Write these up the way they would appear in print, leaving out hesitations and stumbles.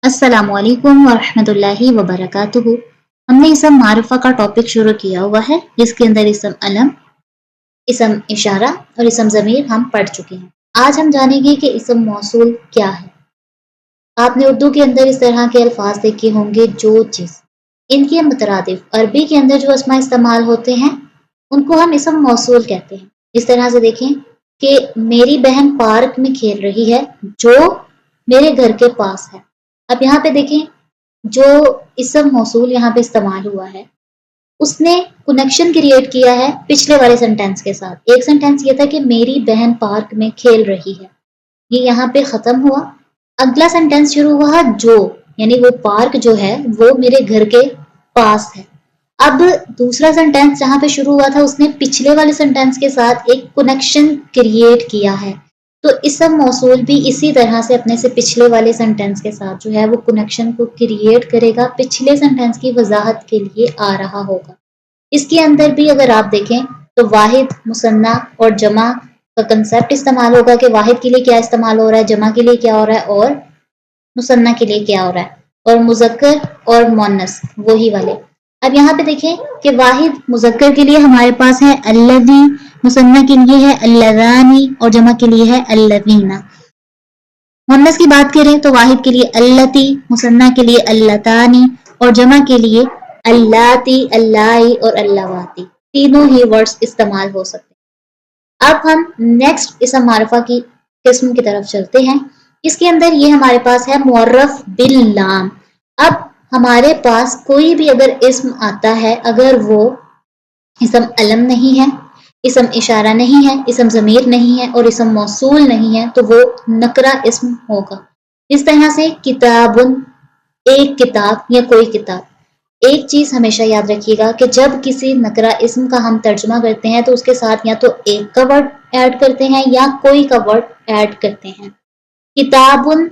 अस्सलामु अलैकुम वरहमतुल्लाहि वबरकातुहू। हमने इसम मारिफा का टॉपिक शुरू किया हुआ है जिसके अंदर इसम अलम, इसम इशारा और इसम ज़मीर हम पढ़ चुके हैं। आज हम जानेंगे कि इसम मौसूल क्या है। आपने उर्दू के अंदर इस तरह के अल्फाज देखे होंगे जो जिस, इनके मुतरादिफ अरबी के अंदर जो अस्मा इस्तेमाल होते हैं उनको हम इसम मौसूल कहते हैं। इस तरह से देखें कि मेरी बहन पार्क में खेल रही है जो मेरे घर के पास है। अब यहाँ पे देखें जो इसम मौसूल यहाँ पे इस्तेमाल हुआ है उसने कनेक्शन क्रिएट किया है पिछले वाले सेंटेंस के साथ। एक सेंटेंस ये था कि मेरी बहन पार्क में खेल रही है, ये यहाँ पे खत्म हुआ। अगला सेंटेंस शुरू हुआ जो, यानी वो पार्क जो है वो मेरे घर के पास है। अब दूसरा सेंटेंस जहाँ पे शुरू हुआ था उसने पिछले वाले सेंटेंस के साथ एक कनेक्शन क्रिएट किया है। तो इसम मौसूल भी इसी तरह से अपने से पिछले वाले सेंटेंस के साथ जो है वो कनेक्शन को क्रिएट करेगा, पिछले सेंटेंस की वजाहत के लिए आ रहा होगा। इसके अंदर भी अगर आप देखें तो वाहिद, मुसन्ना और जमा का कंसेप्ट इस्तेमाल होगा कि वाहिद के लिए क्या इस्तेमाल हो रहा है, जमा के लिए क्या हो रहा है और मुसन्ना के लिए क्या हो रहा है, और मुजक्कर और मुअन्नस वही वाले। अब यहाँ पे देखें कि वाहिद मुजक्कर के लिए हमारे पास है अल्लज़ी, मुसन्ना के लिए है अल्लज़ानी और जमा के लिए है अल्लज़ीना। मुअन्नस की बात करें तो वाहिद के लिए अल्लती, मुसन्ना के लिए अल्लतानी और जमा के लिए अल्लाती, अल्लाई और अल्लावाती। तीनों ही वर्ड्स इस्तेमाल हो सकते हैं। अब हम नेक्स्ट इसम मारिफा की किस्म की तरफ चलते हैं। इसके अंदर ये हमारे पास है मुअर्रफ बिल लाम। अब हमारे पास कोई भी अगर इस्म आता है, अगर वो इसम अलम नहीं है, इसम इशारा नहीं है, इसम ज़मीर नहीं है और इसम मौसूल नहीं है तो वो नकरा इस्म होगा। इस तरह से किताबुन, एक किताब या कोई किताब। एक चीज़ हमेशा याद रखिएगा कि जब किसी नकरा इस्म का हम तर्जुमा करते हैं तो उसके साथ या तो एक का वर्ड ऐड करते हैं या कोई का वर्ड ऐड करते हैं। किताबुन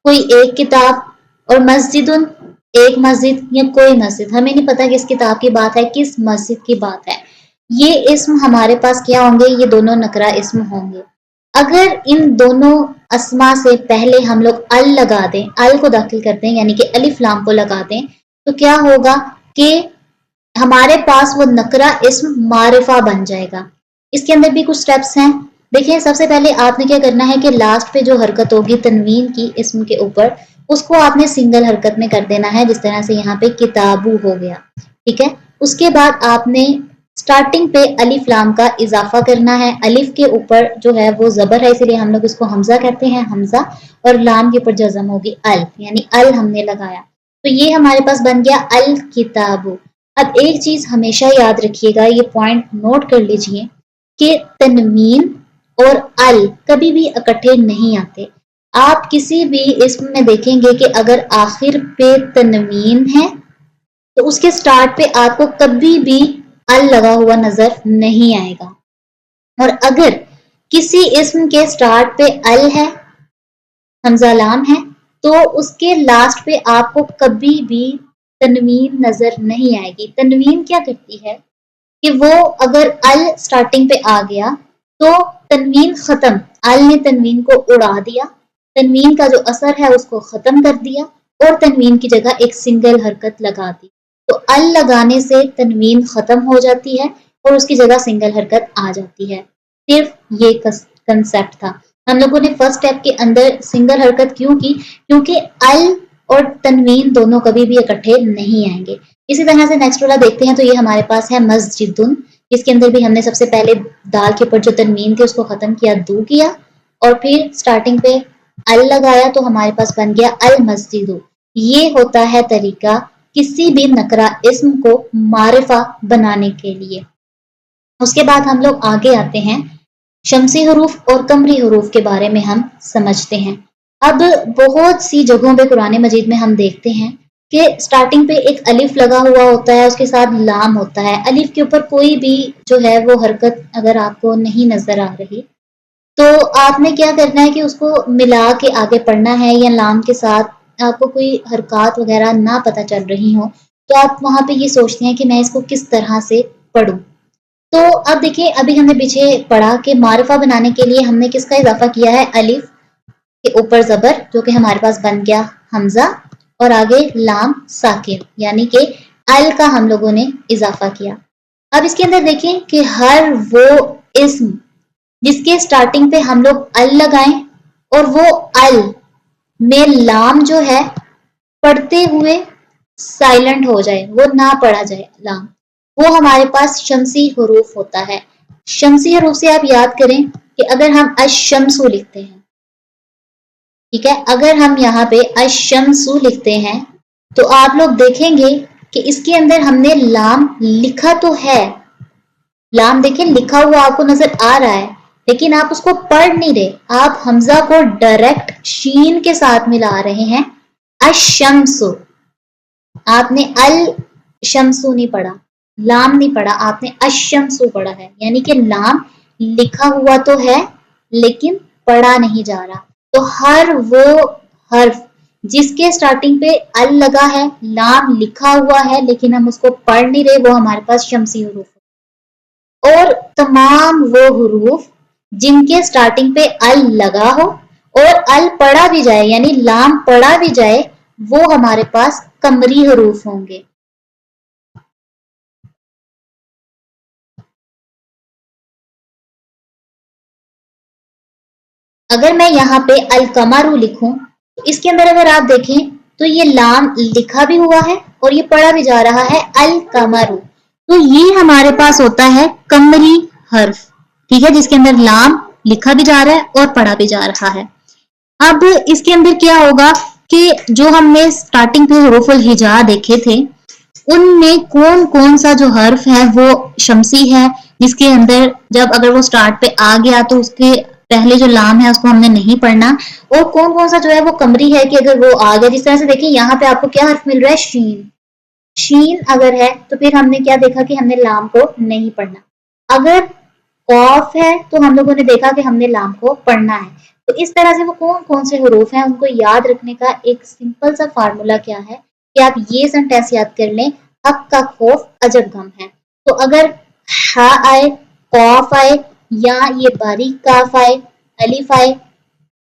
कोई एक किताब और मस्जिदुन एक मस्जिद या कोई मस्जिद। हमें नहीं पता किस किताब की बात है, किस मस्जिद की बात है। ये इस्म हमारे पास क्या होंगे, ये दोनों नकरा इस्म होंगे। अगर इन दोनों अस्मा से पहले हम लोग अल लगा दें, अल को दाखिल करते हैं यानी कि अलिफ लाम को लगा दें, तो क्या होगा कि हमारे पास वो नकरा इस्म मारिफा बन जाएगा। इसके अंदर भी कुछ स्टेप्स हैं। देखिए सबसे पहले आपने क्या करना है कि लास्ट पे जो हरकत होगी तनवीन की इस्म के ऊपर, उसको आपने सिंगल हरकत में कर देना है, जिस तरह से यहाँ पे किताबू हो गया, ठीक है। उसके बाद आपने स्टार्टिंग पे अलिफ लाम का इजाफा करना है। अलिफ के ऊपर जो है वो जबर है इसलिए हम लोग इसको हमजा कहते हैं, हमजा, और लाम के ऊपर जज़म होगी अल, यानी अल हमने लगाया। तो ये हमारे पास बन गया अल किताबू। अब एक चीज हमेशा याद रखिएगा, ये पॉइंट नोट कर लीजिए कि तनवीन और अल कभी भी इकट्ठे नहीं आते। आप किसी भी इस्म में देखेंगे कि अगर आखिर पे तनवीन है तो उसके स्टार्ट पे आपको कभी भी अल लगा हुआ नजर नहीं आएगा, और अगर किसी इस्म के स्टार्ट पे अल है, हमजा लाम है, तो उसके लास्ट पे आपको कभी भी तनवीन नजर नहीं आएगी। तनवीन क्या करती है कि वो अगर अल स्टार्टिंग पे आ गया तो तनवीन खत्म, अल ने तनवीन को उड़ा दिया, तनवीन का जो असर है उसको खत्म कर दिया और तनवीन की जगह एक सिंगल हरकत लगा दी। तो अल लगाने से तनवीन खत्म हो जाती है और उसकी जगह सिंगल हरकत आ जाती है। सिर्फ ये कंसेप्ट था। हम लोगों ने फर्स्ट स्टेप के अंदर सिंगल हरकत क्यों की, क्योंकि अल और तनवीन दोनों कभी भी इकट्ठे नहीं आएंगे। इसी तरह से नेक्स्ट वाला देखते हैं। तो ये हमारे पास है मस्जिदुन। इसके अंदर भी हमने सबसे पहले दाल के ऊपर जो तनवीन थे उसको खत्म किया, दू किया, और फिर स्टार्टिंग पे अल लगाया तो हमारे पास बन गया अल मस्जिदु। ये होता है तरीका किसी भी नकरा इस्म को मारिफा बनाने के लिए। उसके बाद हम लोग आगे आते हैं, शमसी हरूफ और कमरी हरूफ के बारे में हम समझते हैं। अब बहुत सी जगहों पे कुरान मजीद में हम देखते हैं कि स्टार्टिंग पे एक अलिफ लगा हुआ होता है, उसके साथ लाम होता है। अलिफ के ऊपर कोई भी जो है वो हरकत अगर आपको नहीं नजर आ रही तो आपने क्या करना है कि उसको मिला के आगे पढ़ना है, या लाम के साथ आपको कोई हरकत वगैरह ना पता चल रही हो तो आप वहां पे ये सोचते हैं कि मैं इसको किस तरह से पढ़ूं। तो अब देखिए, अभी हमने पीछे पढ़ा कि मारिफा बनाने के लिए हमने किसका इजाफा किया है, अलिफ के ऊपर जबर, जो कि हमारे पास बन गया حمزہ اور آگے لام ساکن یعنی کہ ال کا ہم لوگوں نے اضافہ کیا. اب اس کے اندر دیکھیں کہ ہر وہ اسم جس کے سٹارٹنگ پہ ہم لوگ ال لگائیں اور وہ ال میں لام جو ہے پڑھتے ہوئے سائلنٹ ہو جائے، وہ نہ پڑھا جائے لام، وہ ہمارے پاس شمسی حروف ہوتا ہے. شمسی حروف سے آپ یاد کریں کہ اگر ہم الشمسو لکھتے ہیں، ٹھیک ہے، اگر ہم یہاں پہ الشمسو لکھتے ہیں تو آپ لوگ دیکھیں گے کہ اس کے اندر ہم نے لام لکھا تو ہے، لام دیکھیں لکھا ہوا آپ کو نظر آ رہا ہے، لیکن آپ اس کو پڑھ نہیں رہے، آپ حمزہ کو ڈائریکٹ شین کے ساتھ ملا رہے ہیں. الشمسو، آپ نے الشمسو نہیں پڑھا، لام نہیں پڑھا، آپ نے الشمسو پڑھا ہے، یعنی کہ لام لکھا ہوا تو ہے لیکن پڑھا نہیں جا رہا. تو ہر وہ حرف جس کے سٹارٹنگ پہ ال لگا ہے، لام لکھا ہوا ہے لیکن ہم اس کو پڑھ نہیں رہے، وہ ہمارے پاس شمسی حروف. اور تمام وہ حروف جن کے سٹارٹنگ پہ ال لگا ہو اور ال پڑھا بھی جائے یعنی لام پڑھا بھی جائے، وہ ہمارے پاس قمری حروف ہوں گے. اگر میں یہاں پہ القمرو لکھوں تو اس کے اندر اگر آپ دیکھیں تو یہ لام لکھا بھی ہوا ہے اور یہ پڑھا بھی جا رہا ہے القمرو، تو یہ ہمارے پاس ہوتا ہے قمری حرف، ٹھیک ہے، جس کے اندر لام لکھا بھی جا رہا ہے اور پڑھا بھی جا رہا ہے. اب اس کے اندر کیا ہوگا کہ جو ہم نے سٹارٹنگ پہ حروف الہجا دیکھے تھے ان میں کون کون سا جو حرف ہے وہ شمسی ہے، جس کے اندر جب اگر وہ سٹارٹ پہ آ گیا تو اس کے پہلے جو لام ہے اس کو ہم نے نہیں پڑھنا، اور کون کون سا جو ہے وہ قمری ہے کہ اگر وہ آ گیا، جس طرح سے دیکھیں یہاں پہ آپ کو کیا حرف مل رہا ہے، شین. شین اگر ہے تو پھر ہم نے کیا دیکھا کہ ہم نے لام کو نہیں پڑھنا. اگر قاف ہے تو ہم لوگوں نے دیکھا کہ ہم نے لام کو پڑھنا ہے. تو اس طرح سے وہ کون کون سے حروف ہیں ان کو یاد رکھنے کا ایک سمپل سا فارمولا کیا ہے کہ آپ یہ سینٹینس یاد کر لیں، حق کا خوف عجب غم ہے. تو اگر ہا آئے، قاف آئے، یا یہ باریک کاف آئے، الف آئے،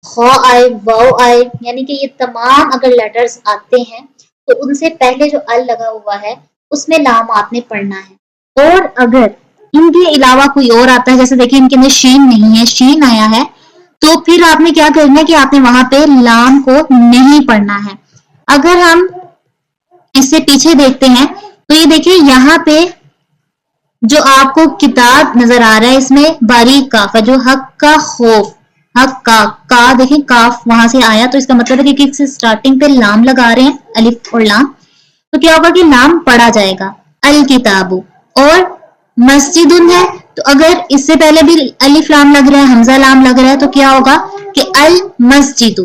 خا آئے، واو آئے، یعنی کہ یہ تمام اگر لیٹرز آتے ہیں تو ان سے پہلے جو ال لگا ہوا ہے اس میں لام آپ نے پڑھنا ہے. اور اگر ان کے علاوہ کوئی اور آتا ہے، جیسے دیکھیں ان کے اندر شین نہیں ہے، شین آیا ہے، تو پھر آپ نے کیا کرنا ہے کہ آپ نے وہاں پہ لام کو نہیں پڑھنا ہے. اگر ہم اس سے پیچھے دیکھتے ہیں تو یہ دیکھیں یہاں پہ جو آپ کو کتاب نظر آ رہا ہے اس میں باریک کاف ہے، جو حق کا خوف، حق کا دیکھیں کاف وہاں سے آیا تو اس کا مطلب ہے کہ کس سٹارٹنگ پہ لام لگا رہے ہیں، الف اور لام، تو کیا ہوگا کہ لام پڑھا جائے گا. الکتاب. اور مسجد ہے تو اگر اس سے پہلے بھی الف لام لگ رہا ہے، حمزہ لام لگ رہا ہے، تو کیا ہوگا کہ المسجد.